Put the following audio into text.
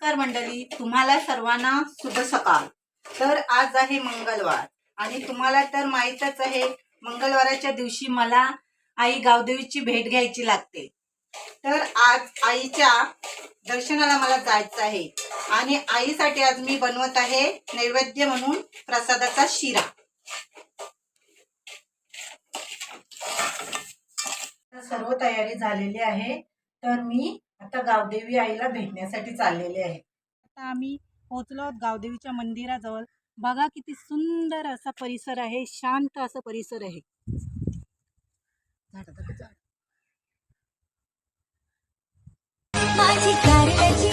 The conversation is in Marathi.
नमस्कार मंडळी, तुम्हाला सर्वांना शुभ सकाळ। तर आज आहे मंगळवार आणि तुम्हाला तर माहीतच आहे मंगळवाराच्या दिवशी मला आई गावदेवीची भेट घ्यायची लागते। तर आज आईच्या दर्शनाला मला जायचं आहे आणि आईसाठी आज मी बनवत आहे नैवेद्य म्हणून प्रसादाचा शिरा। सर्व तयारी झालेली आहे, तर मी आता गावदेवी आईला भेटण्यासाठी चाललेले आहे। आता आम्ही पोहोचलो आहोत गावदेवीच्या मंदिराजवळ। बघा किती सुंदर असा परिसर आहे, शांत असा परिसर आहे। माझी कारल्याची